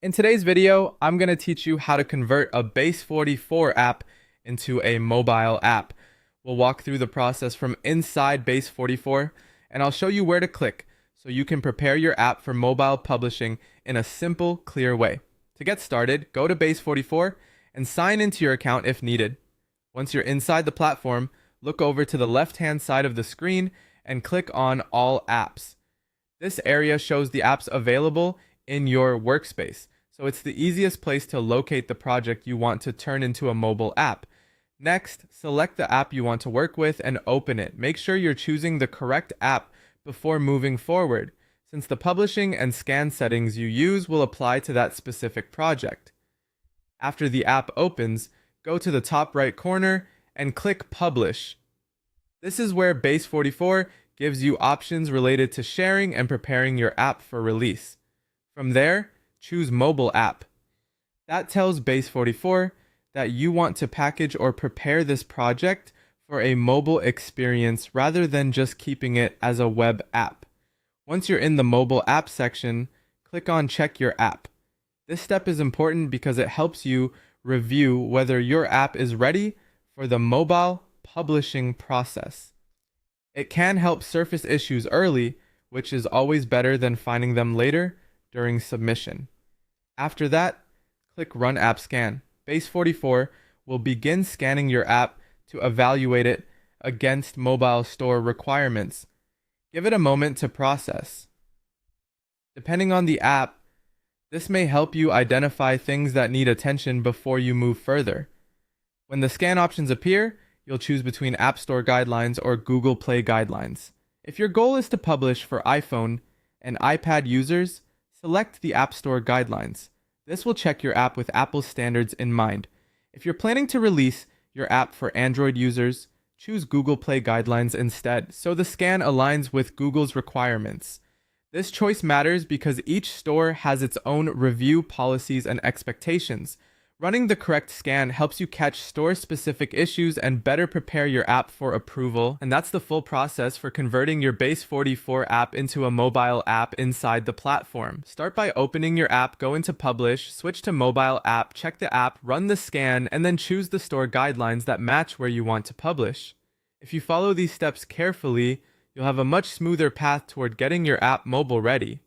In today's video, I'm going to teach you how to convert a Base44 app into a mobile app. We'll walk through the process from inside Base44, and I'll show you where to click so you can prepare your app for mobile publishing in a simple, clear way. To get started, go to Base44 and sign into your account if needed. Once you're inside the platform, look over to the left-hand side of the screen and click on All Apps. This area shows the apps available in your workspace, so it's the easiest place to locate the project you want to turn into a mobile app. Next, select the app you want to work with and open it. Make sure you're choosing the correct app before moving forward, since the publishing and scan settings you use will apply to that specific project. After the app opens, go to the top right corner and click Publish. This is where Base44 gives you options related to sharing and preparing your app for release. From there, choose Mobile App. That tells Base44 that you want to package or prepare this project for a mobile experience rather than just keeping it as a web app. Once you're in the mobile app section, click on Check Your App. This step is important because it helps you review whether your app is ready for the mobile publishing process. It can help surface issues early, which is always better than finding them later during submission. After that, click Run App Scan. Base44 will begin scanning your app to evaluate it against mobile store requirements. Give it a moment to process. Depending on the app, this may help you identify things that need attention before you move further. When the scan options appear, you'll choose between App Store Guidelines or Google Play Guidelines. If your goal is to publish for iPhone and iPad users, select the App Store Guidelines. This will check your app with Apple's standards in mind. If you're planning to release your app for Android users, choose Google Play Guidelines instead, so the scan aligns with Google's requirements. This choice matters because each store has its own review policies and expectations. Running the correct scan helps you catch store-specific issues and better prepare your app for approval. And that's the full process for converting your Base44 app into a mobile app inside the platform. Start by opening your app, go into Publish, switch to Mobile App, check the app, run the scan, and then choose the store guidelines that match where you want to publish. If you follow these steps carefully, you'll have a much smoother path toward getting your app mobile ready.